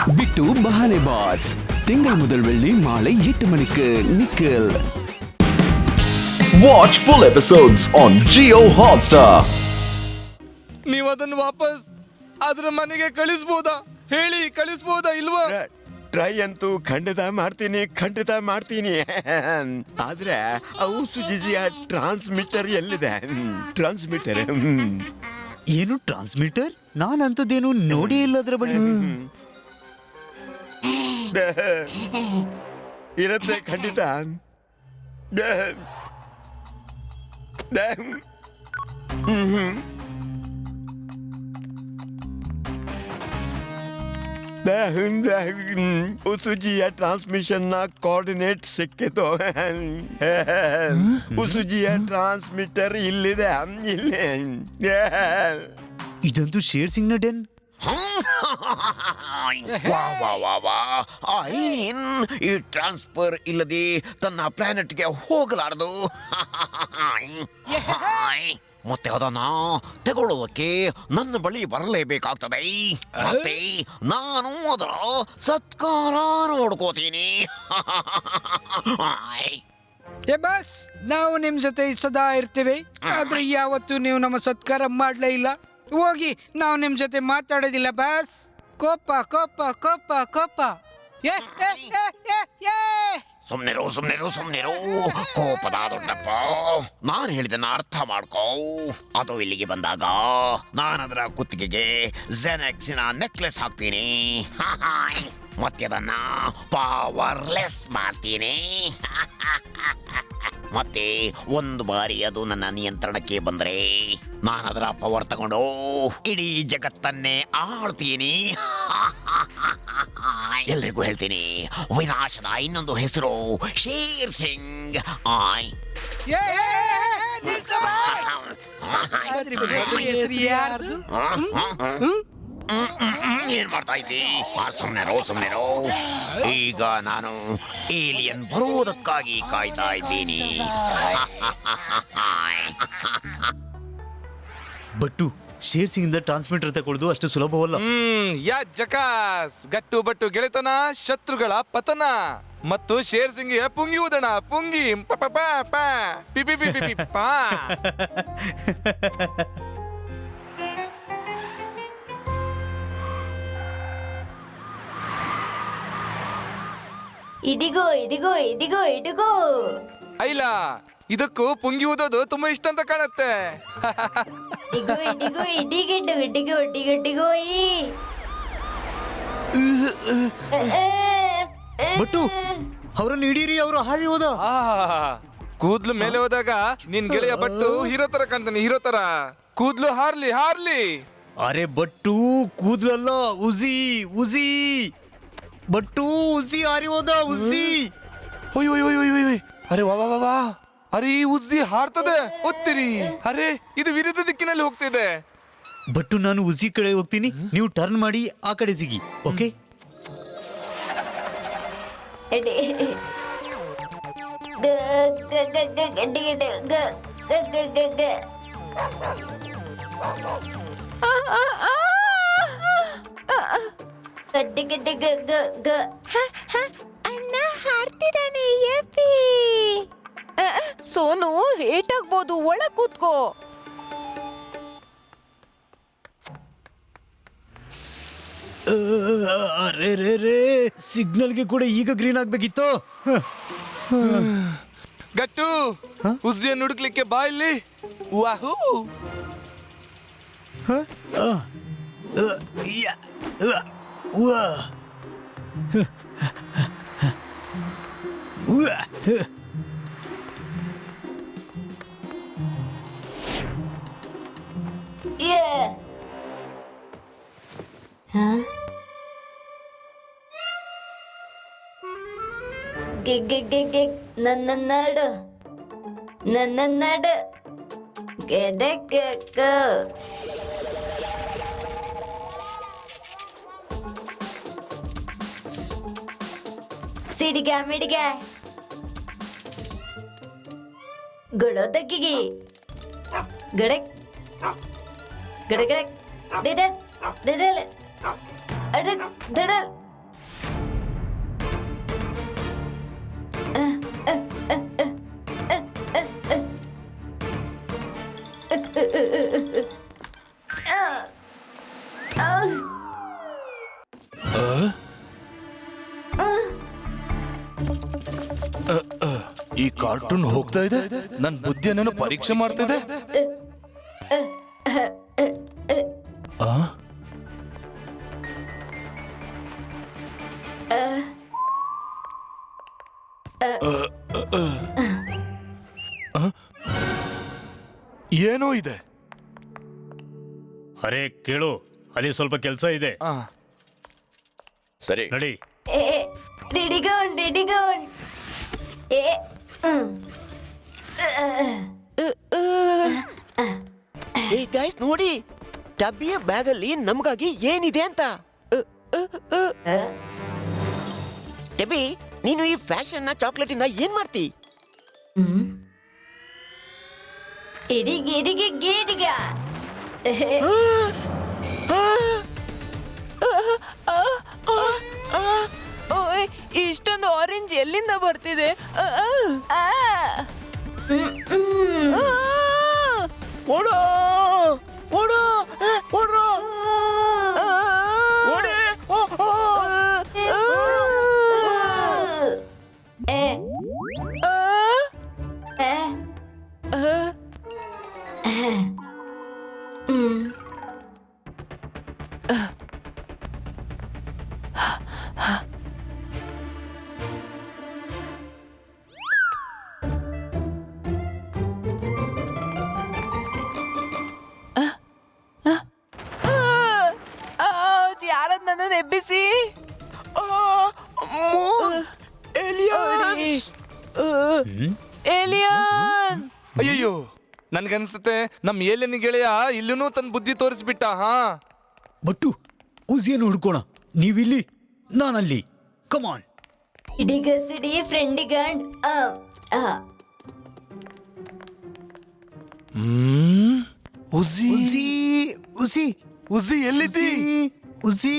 பிட்டு பஹானே pass திங்கள் முதல் வெள்ளி மாலை 8 மணிக்கு Nikhil. Watch full episodes on Jio Hotstar. ನೀವು ಅದನ್ನು ವಾಪಸ್ ಅದ್ರ ಮನೆಗೆ ಕಳಿಸ್ಬೋದಾ ಹೇಳಿ, ಕಳಿಸ್ಬೋದಾ ಇಲ್ವಾ? ಟ್ರೈ ಅಂತೂ ಖಂಡಿತ ಮಾಡ್ತೀನಿ ಆದ್ರೆ ಅವು ಸುಜಿಸಿಯ ಟ್ರಾನ್ಸ್ಮಿಟರ್ ಎಲ್ಲಿದೆ? ಟ್ರಾನ್ಸ್ಮಿಟರ್ ಏನು ಟ್ರಾನ್ಸ್ಮಿಟರ್? ನಾನಂತದ್ದೇನು ನೋಡೇ ಇಲ್ಲ ಅದ್ರ ಬಳಿ. ಇರುತ್ತೆ ಖಂಡಿತ. ಉಸುಜಿಯ ಟ್ರಾನ್ಸ್ಮಿಷನ್ ನ ಕೋಆರ್ಡಿನೇಟ್ ಸಿಕ್ಕಿತು. ಉಸುಜಿಯ ಟ್ರಾನ್ಸ್ಮಿಟರ್ ಇಲ್ಲಿದೆ. ಇದಂತೂ ಶೇರ್ ಸಿಂಗ್ ನ ಡೆನ್. ಈ ಟ್ರಾನ್ಸ್ಫರ್ ಇಲ್ಲದೆ ತನ್ನ ಪ್ಲಾನೆಟ್ಗೆ ಹೋಗಲಾರದು. ಮತ್ತೆ ಅದನ್ನ ತಗೊಳ್ಳೋದಕ್ಕೆ ನನ್ನ ಬಳಿ ಬರಲೇಬೇಕಾಗ್ತದೆ. ಮತ್ತೆ ನಾನು ಅದರ ಸತ್ಕಾರ ನೋಡ್ಕೋತೀನಿ. ಬಸ್, ನಾವು ನಿಮ್ ಜೊತೆ ಸದಾ ಇರ್ತೀವಿ. ಆದ್ರೆ ಯಾವತ್ತು ನೀವು ನಮ್ಮ ಸತ್ಕಾರ ಮಾಡ್ಲೇ ಇಲ್ಲ. ಹೋಗಿ, ನಾವು ನಿಮ್ ಜೊತೆ ಮಾತಾಡೋದಿಲ್ಲ ಬಸ್. ಕೋಪ ಕೋಪ ಕೋಪ ಕೋಪ. ಸುಮ್ನಿರು ಕೋಪದ ದೊಡ್ಡಪ್ಪ. ನಾನು ಹೇಳಿದನ್ನ ಅರ್ಥ ಮಾಡ್ಕೋ. ಅದು ಇಲ್ಲಿಗೆ ಬಂದಾಗ ನಾನು ಅದರ ಕುತ್ತಿಗೆಗೆ ಜೆನೆಕ್ಸಿನ ನೆಕ್ಲೆಸ್ ಹಾಕ್ತೀನಿ. ಮತ್ತೆ ಅದನ್ನ ಪವರ್ಲೆಸ್ ಮಾಡ್ತೀನಿ. ಮತ್ತೆ ಒಂದು ಬಾರಿ ಅದು ನನ್ನ ನಿಯಂತ್ರಣಕ್ಕೆ ಬಂದ್ರೆ ನಾನು ಅದರ ಪವರ್ ತಗೊಂಡು ಇಡೀ ಜಗತ್ತನ್ನೇ ಆಳ್ತೀನಿ. ಎಲ್ರಿಗೂ ಹೇಳ್ತೀನಿ, ವಿನಾಶದ ಇನ್ನೊಂದು ಹೆಸರು ಶೇರ್ ಸಿಂಗ್. ಏನ್ ಮಾಡ್ತಾ ಇದ್ದಿ? ಸುಮ್ನೆರೋ. ಈಗ ನಾನು ಏಲಿಯನ್ ಬರುವುದಕ್ಕಾಗಿ ಕಾಯ್ತಾ ಇದ್ದೀನಿ. ಬಟ್ಟು ಶೇರ್ ಸಿಂಗ್ ಇಂದ ಟ್ರಾನ್ಸ್ಮಿಟರ್ ತಗೊಳ್ಳೋದು ಅಷ್ಟು ಸುಲಭವಲ್ಲ. ಯಾ ಜಕಾಸ್. ಗಟ್ಟು ಬಟ್ಟು ಗೆಳೆತನ, ಶತ್ರುಗಳ ಪತನ. ಮತ್ತು ಶೇರ್ ಸಿಂಗ್ ಪುಂಗಿ ಉದಣ ಪುಂಗಿ ಪಿ ಪಿ ಪಿ ಪಿ ಪಾ. ಇಡಿಗೋ ಇಡಿಗೋ ಇಡಿಗೋ ಇಡಿಗೋ. ಐಲ, ಇದಕ್ಕೂ ಪುಂಗಿ ಊದೋದು ತುಂಬಾ ಇಷ್ಟ ಅಂತ ಕಾಣತ್ತೆ. ಇಡಿಗೋ ಇಡಿಗೋ ಇಡಿಗಿಡ್ಡು ಇಡಿಗೋ ಇಡಿಗಿಡ್ಡಿಗೋ ಈ. ಬಟ್ಟು ಅವರನ್ನು ಹಿಡೀರಿ, ಅವರು ಹಾರಿ ಹೋದ. ಕೂದ್ಲು ಮೇಲೆ ಹೋದಾಗ ನಿನ್ ಗೆಳೆಯ ಬಟ್ಟು ಹೀರೋ ತರ ಕಾಣ್ತಾನೆ, ಹೀರೋ ತರ. ಕೂದ್ಲು ಹಾರ್ಲಿ. ಅರೆ ಬಟ್ಟು ಕೂದ್ಲಲ್ಲ, ಉಸಿ ಬಟ್ಟು ಉಸಿ ಹಾರಿ ಹೋದ. ಉಸಿ ಅರೆ ವಾ. ಅರೆ ಈ ಉಜ್ಜಿ ಹಾಡ್ತದೆ, ಒತ್ತಿರಿ. ಅರೆ ಇದು ವಿರುದ್ಧ ದಿಕ್ಕಿನಲ್ಲಿ ಹೋಗ್ತಿದೆ. ಬಟ್ಟು ನಾನು ಉಸಿ ಕಡೆ ಹೋಗ್ತೀನಿ, ನೀವು ಟರ್ನ್ ಮಾಡಿ ಆ ಕಡೆ ಸಿಗಿ. ಓಕೆ? ಅಣ್ಣ ಹಾರ್ತಿದ್ದಾನೆ. ಸೋನು ಏಟಾಗ್ಬೋದು, ಒಳಗ್ ಕೂತ್ಕೋ. ಅರೆ ಸಿಗ್ನಲ್ಗೆ ಕೂಡ ಈಗ ಗ್ರೀನ್ ಆಗ್ಬೇಕಿತ್ತು. ಗಟ್ಟು, ಉಜ್ಜಿಯನ್ನು ಹುಡುಕ್ಲಿಕ್ಕೆ ಬಾ ಇಲ್ಲಿ. ವಾಹೂ. ನನ್ನ ನಡು ಸಿಡಿಗ ಮಿಡಿಗ ಗುಡೋ ತಗ್ಗಿಗಿ ಗಡಕ್ ಗಡಗಡಕ್ ದಿಡಲ್ ದಿಡಲ್ ಅಡಕ್ ದಿಡಲ್ ಈ ಕಾರ್ಟೂನ್ ಹೋಗ್ತಾ ಇದೆ, ನನ್ ಬುದ್ಧಿಯನ್ನು ಪರೀಕ್ಷೆ ಮಾಡ್ತಿದೆ. ಆ? ಏನೋ ಇದೆ. ಅರೆ ಕೇಳು, ಅಲ್ಲಿ ಸ್ವಲ್ಪ ಕೆಲಸ ಇದೆ. ಆ, ಸರಿ ನಡಿ. ರೆಡಿಗೋನ್ ಏ ಏ ಗೈಸ್ ನೋಡಿ, ಡಬ್ಬಿಯ ಬ್ಯಾಗ್ ಅಲ್ಲಿ ನಮಗಾಗಿ ಏನಿದೆ ಅಂತ. ಟೆಬಿ, ನೀನು ಈ ಫ್ಯಾಷನ್ ಚಾಕ್ಲೇಟ್ ಇಂದ ಏನ್ ಮಾಡ್ತಿ? ಇಡಿಗ ಓಯ್, ಇಷ್ಟೊಂದು ಆರೆಂಜ್ ಎಲ್ಲಿಂದ ಬರ್ತಿದೆ? ಓಡೋ ಓಡೋ ಓಡ್ರೋ ಓಡಿ ಓ ಓ ಯಾರದ್ ನನ್ನನ್ನು ಎಬ್ಬಿಸಿ? ಏಲಿಯನ್! ಅಯ್ಯಯ್ಯೋ, ನನ್ಗನ್ಸುತ್ತೆ ನಮ್ ಏಲಿಯನ್ ಗೆಳೆಯ ಇಲ್ಲೂ ತನ್ನ ಬುದ್ಧಿ ತೋರಿಸ್ಬಿಟ್ಟ. ಹಾ, ಬಟ್ಟು ಉಸಿಯನ್ನು ಹುಡ್ಕೋಣ. ನೀವಿಲ್ಲಿ, ನಾನಲ್ಲಿ. ಕಮಾನ್. ಇಡಿಗ ಸಿಡಿ ಫ್ರೆಂಡಿಗಂಡ್ ಉಸಿ ಉಸಿ ಉಸಿ ಉಸಿ ಎಲ್ಲಿದ್ದಿ? ಉಸಿ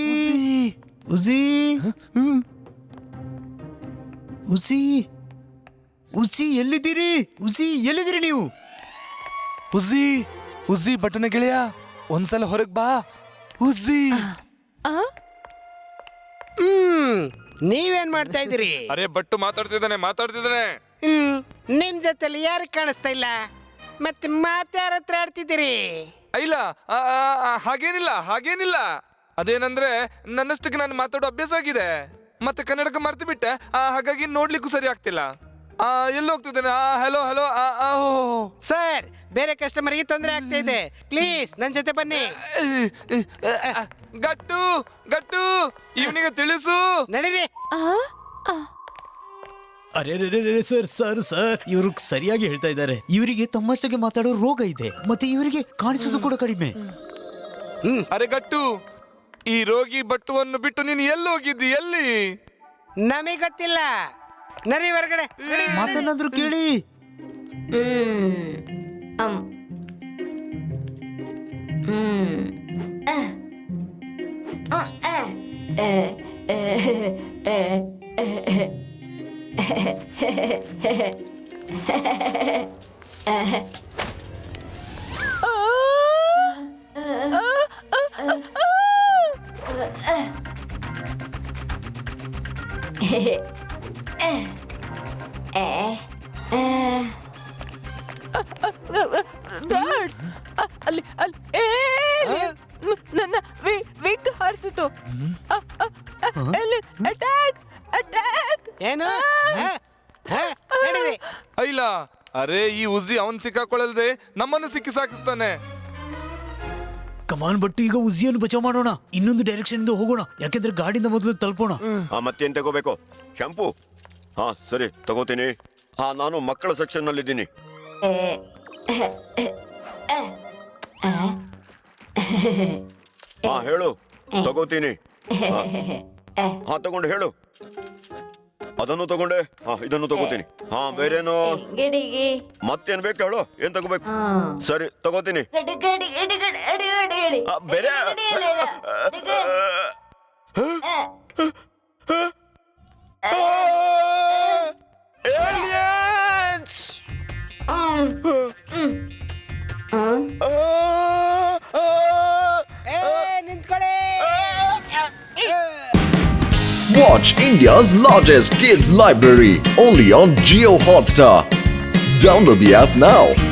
ಉಸಿ ಉಸಿ ಉಸಿ ಎಲ್ಲಿದ್ದೀರಿ? ಉಸಿ ಎಲ್ಲಿದ್ದೀರಿ ನೀವು? ಉಸಿ ಉಸಿ ಬಟನ ಗೆಳೆಯ, ಒಂದ್ಸಲ ಹೊರಗ್ ಬಾ. ಉಸಿ ನೀವೇನ್ ಮಾಡ್ತಾ ಇದ್ದೀರಿ? ಅರೆ ಬಟ್ಟು ಮಾತಾಡ್ತಿದ್ದಾನೆ. ನಿಮ್ ಜೊತೆಲಿ ಯಾರು ಕಾಣಿಸ್ತಾ ಇಲ್ಲ, ಮತ್ತೆ ಮಾತಾರ ಹತ್ರ ಆಡ್ತಿದ್ದೀರಿ? ಇಲ್ಲ, ಹಾಗೇನಿಲ್ಲ. ಅದೇನಂದ್ರೆ ನನ್ನಷ್ಟಕ್ಕೆ ನಾನು ಮಾತಾಡೋ ಅಭ್ಯಾಸ ಆಗಿದೆ, ಮತ್ತೆ ಕನ್ನಡಕ ಮರ್ತು ಬಿಟ್ಟೆ. ಹಾಗಾಗಿ ನೋಡ್ಲಿಕ್ಕೂ ಸರಿ ಆಗ್ತಿಲ್ಲ. ಎಲ್ಲಿ ಹೋಗ್ತಿದ್ದೇನೆ? ಹಲೋ ಸರ್, ಬೇರೆ ಕಸ್ಟಮರ್ಗೆ ತೊಂದರೆ ಆಗ್ತಾ ಇದೆ, ಪ್ಲೀಸ್ ನನ್ ಜೊತೆ ಬನ್ನಿ. ಗಟ್ಟು ಇವನಿಗೆ ತಿಳಿಸು. ನಡೀರಿ. ಅರೆ ಸರ್ ಸರ್ ಸರ್, ಇವರು ಸರಿಯಾಗಿ ಹೇಳ್ತಾ ಇದ್ದಾರೆ. ಇವರಿಗೆ ತಮ್ಮಷ್ಟಕ್ಕೆ ಮಾತಾಡೋ ರೋಗ ಇದೆ, ಮತ್ತೆ ಇವರಿಗೆ ಕಾಣಿಸೋದು ಕೂಡ ಕಡಿಮೆ. ಅರೆ ಗಟ್ಟು, ಈ ರೋಗಿ ಬಟ್ಟುವನ್ನು ಬಿಟ್ಟು ನೀನು ಎಲ್ಲಿ ಹೋಗಿದ್ದಿ? ಎಲ್ಲಿ? ನಮಗ್ ಗೊತ್ತಿಲ್ಲ, ನರಿ ಹೊರಗಡೆ. ಮಾತನ್ನಾದ್ರೂ ಕೇಳಿ. ಗಾರ್ಡ್ಸ್, ಅಲ್ಲಿ ನನ್ನ ವಿಗ್ ಹಾರಿಸಿತು. ಅಟ್ಯಾಕ್! ಏನು? ನಡೀರಿ. ಇಲ್ಲ, ಅರೆ ಈ ಉಸಿ ಅವನ್ ಸಿಕ್ಕಾಕೊಳ್ಳಲ್ದೆ ನಮ್ಮನ್ನು ಸಿಕ್ಕಿ ಸಾಕಿಸ್ತಾನೆ. ಕಮಾನ್ ಬಟ್ಟು, ಈಗ ಉಸಿಯನ್ನು ಬಚಾವ್ ಮಾಡೋಣ. ಇನ್ನೊಂದು ಡೈರೆಕ್ಷನ್ ಇಂದ ಹೋಗೋಣ, ಯಾಕೆಂದ್ರೆ ಗಾಡಿಯಿಂದ ಮೊದಲು ತಲುಪೋಣ. ಮತ್ತೇನ್ ತಗೋಬೇಕು? ಶಾಂಪೂ? ಹಾ ಸರಿ, ತಗೋತೀನಿ. ನಾನು ಮಕ್ಕಳ ಸೆಕ್ಷನ್ ನಲ್ಲಿ ಇದ್ದೀನಿ. ಹೇಳು. ತಗೋತೀನಿ. ತಗೊಂಡು ಹೇಳು. ಅದನ್ನು ತಗೊಂಡೆ. ಇದನ್ನು ತಗೋತೀನಿ. ಬೇರೇನು? ಮತ್ತೇನ್ ಬೇಕು ಹೇಳು. ಏನ್ ತಗೋಬೇಕು? ಸರಿ, ತಗೋತೀನಿ. ಬೇರೆ aliens! ನಿಂತ್ಕೊಳ್ಳಿ. Watch India's largest kids library only on Jio Hotstar. Download the app now.